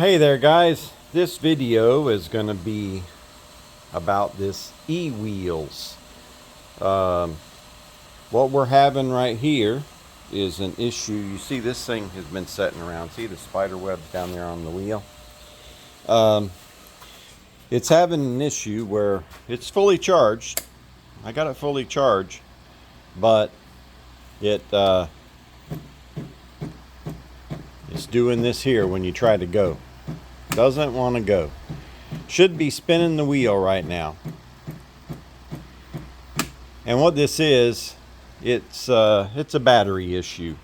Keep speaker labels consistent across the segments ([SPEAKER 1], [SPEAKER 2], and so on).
[SPEAKER 1] Hey there guys, this video is going to be about this e-wheels. What we're having right here is an issue. You see this thing has been sitting around. See the spider webs down there on the wheel? It's having an issue where it's fully charged. I got it fully charged, but it's doing this here when you try to go. Doesn't want to go. Should be spinning the wheel right now. And what this is, it's a battery issue.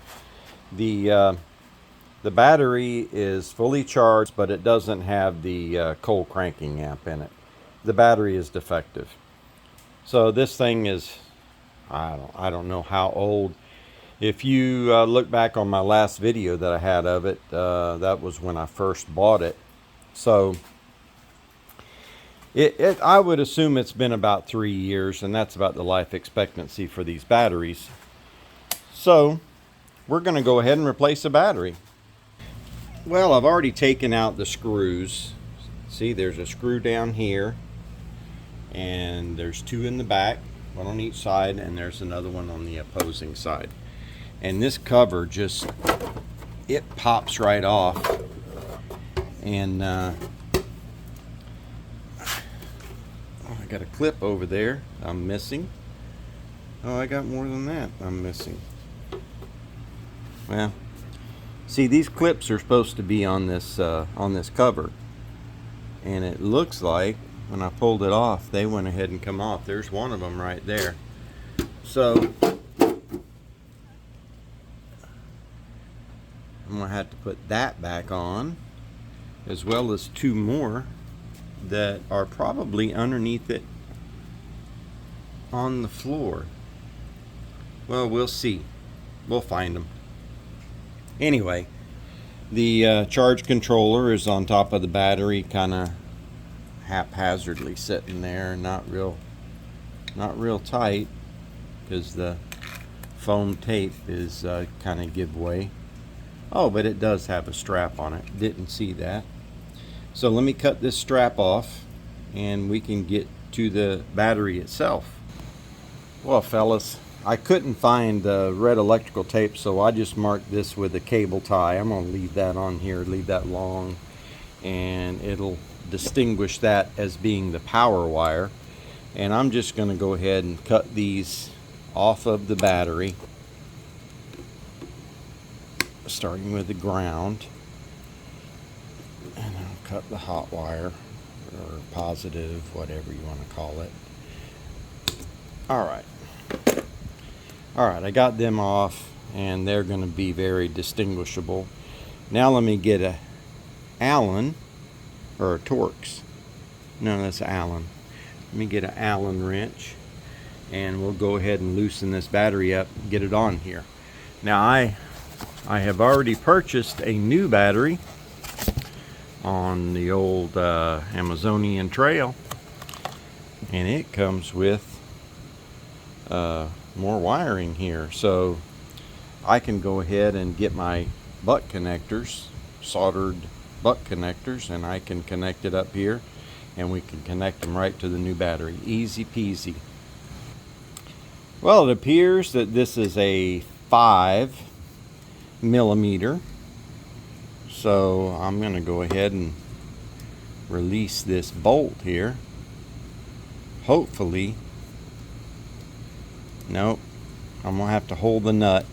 [SPEAKER 1] The battery is fully charged, but it doesn't have the cold cranking amp in it. The battery is defective. So this thing is, I don't know how old. If you look back on my last video that I had of it, that was when I first bought it. So I would assume it's been about 3 years, and that's about the life expectancy for these batteries. So we're going to go ahead and replace the battery. Well, I've already taken out the screws. See, there's a screw down here, and there's two in the back, one on each side, and there's another one on the opposing side. And this cover just, it pops right off. And I got a clip over there I'm missing. Oh, I got more than that I'm missing. Well, see, these clips are supposed to be on this cover, and it looks like when I pulled it off, they went ahead and come off. There's one of them right there. So I'm gonna have to put that back on, as well as two more that are probably underneath it on the floor. Well, we'll see. We'll find them. Anyway, the charge controller is on top of the battery, kind of haphazardly sitting there, not real tight, because the foam tape is kind of give way. Oh, but it does have a strap on it. Didn't see that. So let me cut this strap off and we can get to the battery itself. Well, fellas, I couldn't find red electrical tape, so I just marked this with a cable tie. I'm going to leave that on here, leave that long, and it'll distinguish that as being the power wire. And I'm just going to go ahead and cut these off of the battery, starting with the ground, and I'll cut the hot wire, or positive, whatever you want to call it. Alright, I got them off, and they're going to be very distinguishable. Now let me get a Allen, or a Torx. No, that's Allen. Let me get an Allen wrench, and we'll go ahead and loosen this battery up and get it on here. Now I have already purchased a new battery on the old Amazonian Trail, and it comes with more wiring here, so I can go ahead and get my butt connectors, soldered butt connectors, and I can connect it up here, and we can connect them right to the new battery. Easy peasy. Well, it appears that this is a 5mm, so I'm going to go ahead and release this bolt here. Hopefully, nope, I'm going to have to hold the nut.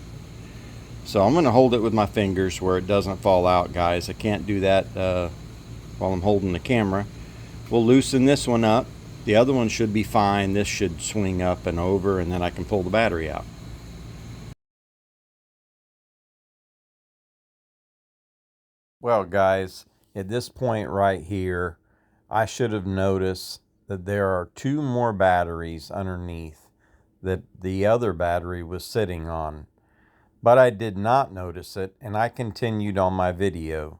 [SPEAKER 1] So I'm going to hold it with my fingers where it doesn't fall out, guys. I can't do that while I'm holding the camera. We'll loosen this one up. The other one should be fine. This should swing up and over, and then I can pull the battery out. Well, guys, at this point right here, I should have noticed that there are two more batteries underneath that the other battery was sitting on. But I did not notice it, and I continued on my video.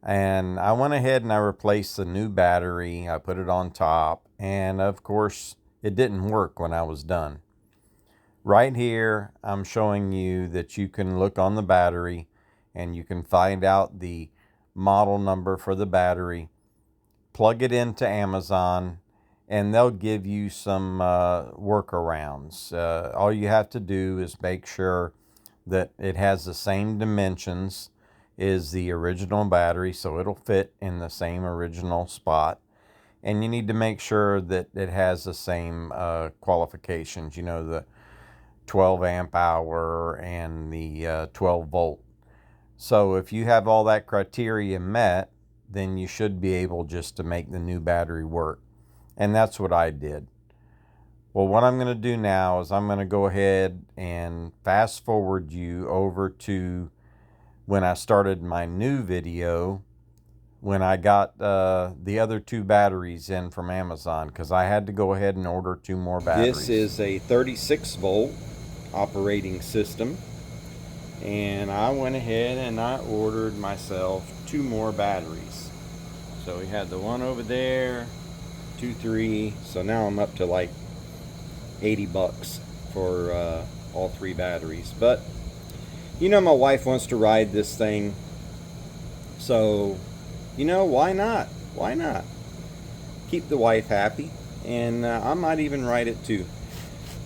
[SPEAKER 1] And I went ahead and I replaced the new battery. I put it on top, and of course, it didn't work when I was done. Right here, I'm showing you that you can look on the battery and you can find out the model number for the battery, plug it into Amazon, and they'll give you some workarounds. All you have to do is make sure that it has the same dimensions as the original battery, so it'll fit in the same original spot. And you need to make sure that it has the same qualifications, you know, the 12 amp hour and the 12 volt. So if you have all that criteria met, then you should be able just to make the new battery work. And that's what I did. Well, what I'm going to do now is I'm going to go ahead and fast forward you over to when I started my new video, when I got the other 2 batteries in from Amazon, because I had to go ahead and order 2 more batteries. This is a 36 volt operating system, and I went ahead and I ordered myself 2 more batteries. So we had the one over there, 2, 3, so now I'm up to like 80 bucks for all 3 batteries. But you know, my wife wants to ride this thing, so you know, why not? Why not? Keep the wife happy, and I might even ride it too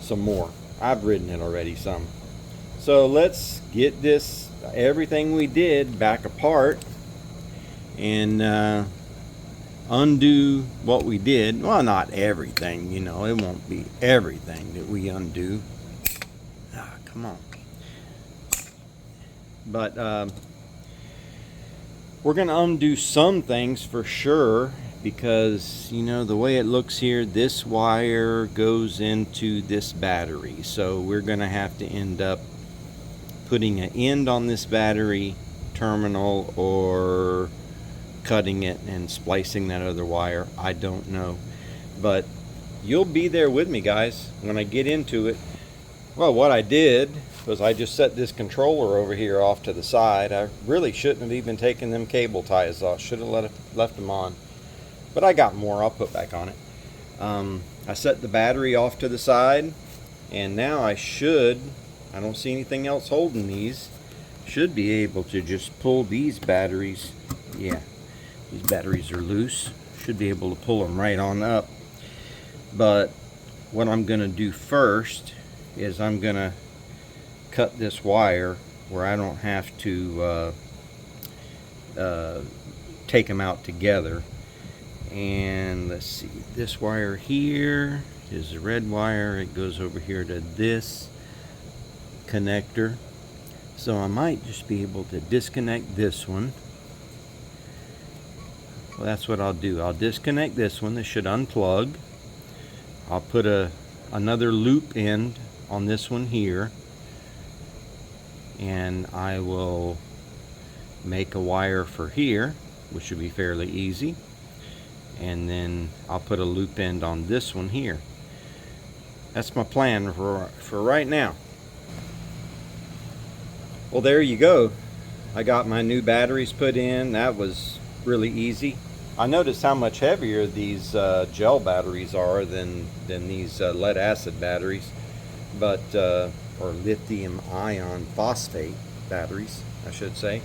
[SPEAKER 1] some more. I've ridden it already some. So let's get this, everything we did, back apart and undo what we did. Well, not everything, you know, it won't be everything that we undo. Ah, come on. But we're going to undo some things for sure, because you know the way it looks here, this wire goes into this battery, so we're going to have to end up putting an end on this battery terminal or cutting it and splicing that other wire. I don't know, but you'll be there with me, guys, when I get into it. Well, what I did was I just set this controller over here off to the side. I really shouldn't have even taken them cable ties off. Should have left them on. But I got more. I'll put back on it. I set the battery off to the side. And now I don't see anything else holding these. Should be able to just pull these batteries. Yeah, these batteries are loose. Should be able to pull them right on up. But what I'm going to do first is I'm going to cut this wire where I don't have to take them out together. And let's see, this wire here is the red wire. It goes over here to this connector. So I might just be able to disconnect this one. Well, that's what I'll do. I'll disconnect this one. This should unplug. I'll put another loop end on this one here, and I will make a wire for here, which should be fairly easy, and then I'll put a loop end on this one here. That's my plan for right now. Well, there you go. I got my new batteries put in. That was really easy. I noticed how much heavier these gel batteries are than these lead acid batteries, but or lithium ion phosphate batteries, I should say.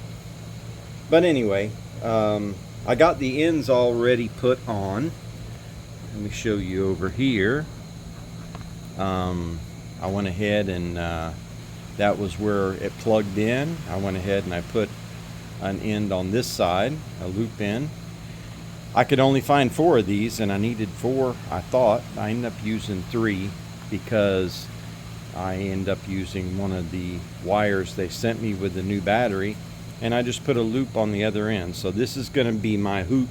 [SPEAKER 1] But anyway, I got the ends already put on. Let me show you over here. I went ahead and that was where it plugged in. I went ahead and I put an end on this side, a loop end. I could only find 4 of these, and I needed 4. I thought I ended up using 3 because I end up using one of the wires they sent me with the new battery, and I just put a loop on the other end. So this is going to be my hoop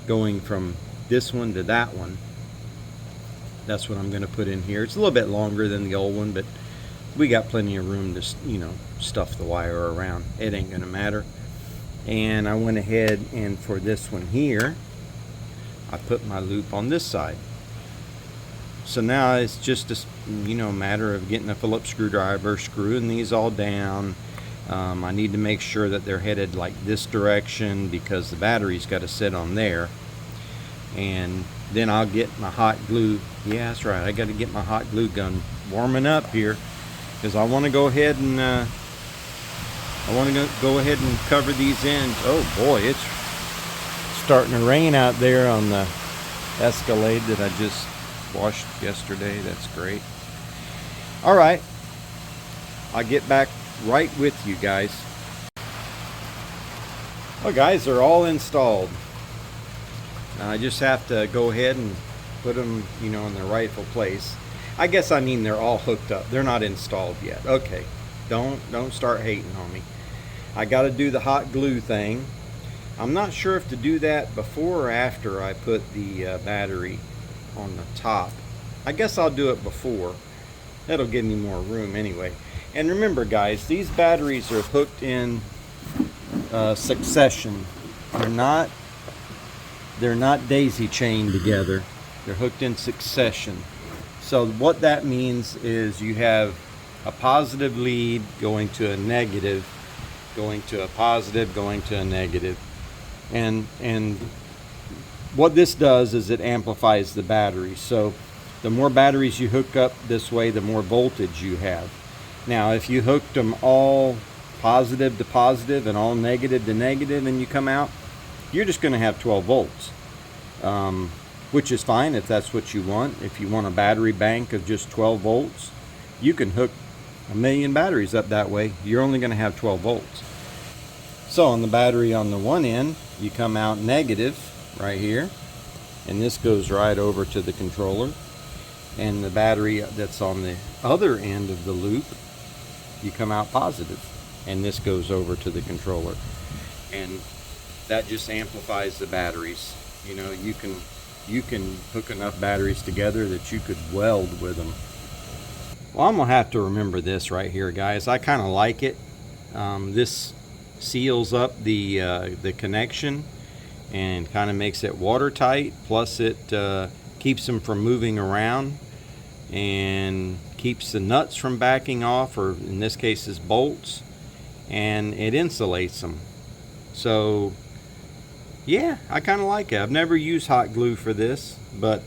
[SPEAKER 1] going from this one to that one. That's what I'm going to put in here. It's a little bit longer than the old one, but we got plenty of room to, you know, stuff the wire around. It ain't going to matter. And I went ahead and for this one here, I put my loop on this side. So now it's just a, you know, matter of getting a Phillips screwdriver, screwing these all down. I need to make sure that they're headed like this direction because the battery's got to sit on there. And then I'll get my hot glue. Yeah, that's right. I got to get my hot glue gun warming up here because I want to go ahead and I want to go ahead and cover these ends. Oh boy, it's starting to rain out there on the Escalade that I just washed yesterday. That's great. All right, I'll get back right with you guys. Well guys, they're all installed. I just have to go ahead and put them, you know, in their rightful place. I guess I mean they're all hooked up. They're not installed yet. Okay, don't start hating on me. I got to do the hot glue thing. I'm not sure if to do that before or after I put the battery on the top. I guess I'll do it before. That'll give me more room anyway. And remember guys, these batteries are hooked in succession. They're not daisy chained together. They're hooked in succession. So what that means is you have a positive lead going to a negative, going to a positive, going to a negative. And what this does is it amplifies the battery. So the more batteries you hook up this way, the more voltage you have. Now if you hooked them all positive to positive and all negative to negative and you come out, you're just going to have 12 volts. Which is fine if that's what you want. If you want a battery bank of just 12 volts, you can hook 1,000,000 batteries up that way. You're only going to have 12 volts. So on the battery on the one end, you come out negative right here, and this goes right over to the controller. And the battery that's on the other end of the loop, you come out positive, and this goes over to the controller. And that just amplifies the batteries. You know, you can hook enough batteries together that you could weld with them. Well, I'm gonna have to remember this right here, guys. I kind of like it. This seals up the connection and kind of makes it watertight. Plus, it keeps them from moving around and keeps the nuts from backing off, or in this case, is bolts, and it insulates them. So yeah, I kind of like it. I've never used hot glue for this, but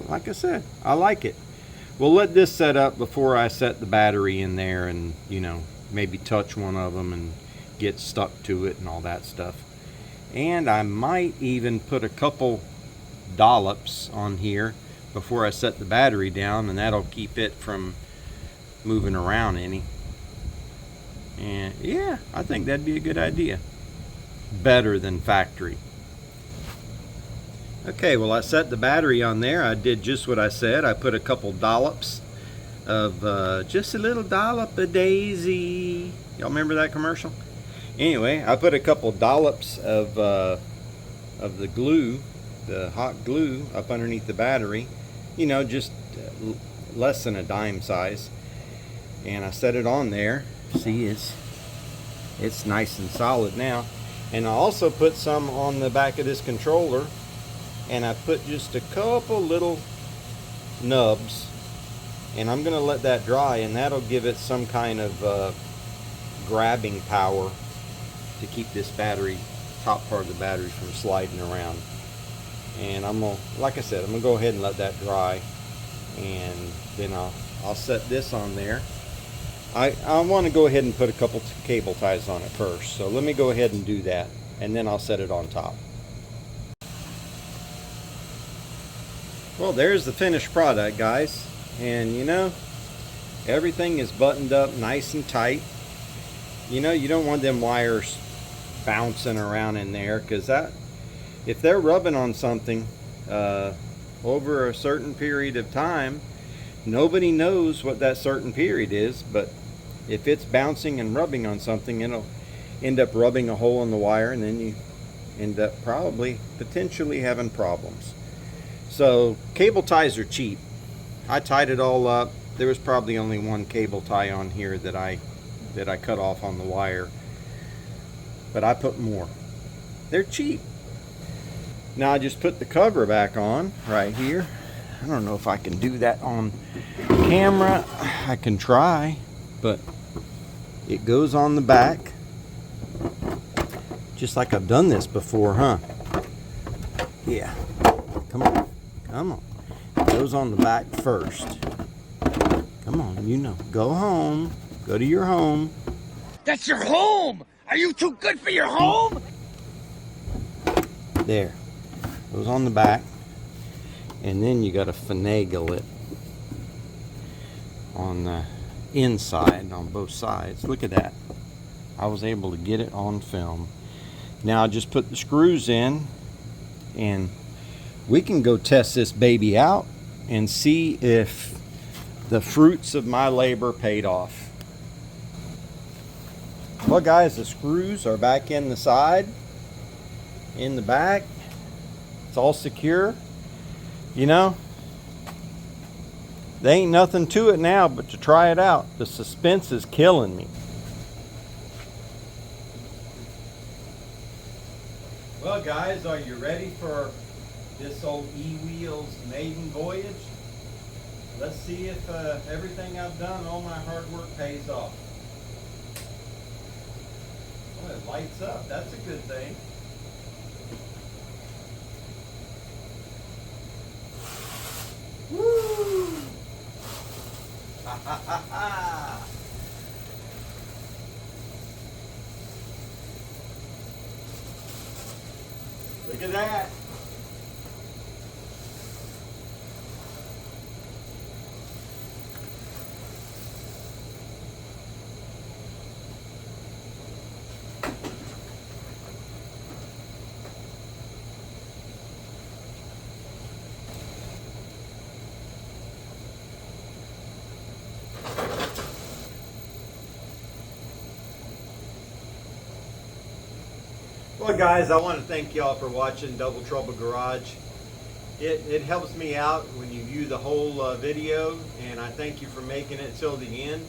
[SPEAKER 1] like I said, I like it. We'll let this set up before I set the battery in there and, you know, maybe touch one of them and get stuck to it and all that stuff. And I might even put a couple dollops on here before I set the battery down, and that'll keep it from moving around any. And yeah, I think that'd be a good idea. Better than factory. Okay, well, I set the battery on there. I did just what I said. I put a couple dollops of just a little dollop of daisy. Y'all remember that commercial? Anyway, I put a couple dollops of the glue, the hot glue, up underneath the battery. You know, just less than a dime size. And I set it on there. See, it's nice and solid now. And I also put some on the back of this controller, and I put just a couple little nubs, and I'm going to let that dry, and that'll give it some kind of grabbing power to keep this battery, top part of the battery, from sliding around. And I'm going to, like I said, I'm going to go ahead and let that dry, and then I'll set this on there. I want to go ahead and put a couple cable ties on it first, so let me go ahead and do that, and then I'll set it on top. Well, there's the finished product, guys, and you know, everything is buttoned up nice and tight. You know, you don't want them wires bouncing around in there, because that, if they're rubbing on something over a certain period of time, nobody knows what that certain period is, but if it's bouncing and rubbing on something, it'll end up rubbing a hole in the wire, and then you end up potentially having problems. So cable ties are cheap. I tied it all up. There was probably only one cable tie on here that I cut off on the wire, but I put more. They're cheap. Now I just put the cover back on right here. I don't know if I can do that on camera. I can try, but it goes on the back, just like I've done this before, huh? Yeah. Come on. Come on. It goes on the back first. Come on, you know. Go home. Go to your home.
[SPEAKER 2] That's your home! Are you too good for your home?
[SPEAKER 1] There. Goes on the back. And then you got to finagle it on the inside on both sides. Look at that. I was able to get it on film. Now I just put the screws in and we can go test this baby out and see if the fruits of my labor paid off. Well guys, the screws are back in the side, in the back. It's all secure. You know, there ain't nothing to it now but to try it out. The suspense is killing me. Well guys, are you ready for this old E-Wheels maiden voyage? Let's see if everything I've done, all my hard work pays off. Well, it lights up. That's a good thing. Woo! Ha ha ha ha! Look at that! Well guys, I want to thank y'all for watching Double Trouble Garage. It helps me out when you view the whole video, and I thank you for making it till the end.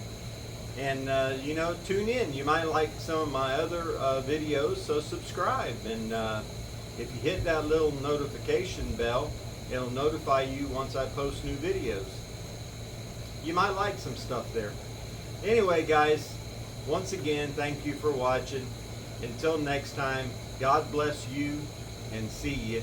[SPEAKER 1] And you know, tune in. You might like some of my other videos, so subscribe. And if you hit that little notification bell, it'll notify you once I post new videos. You might like some stuff there. Anyway guys, once again, thank you for watching. Until next time, God bless you, and see you.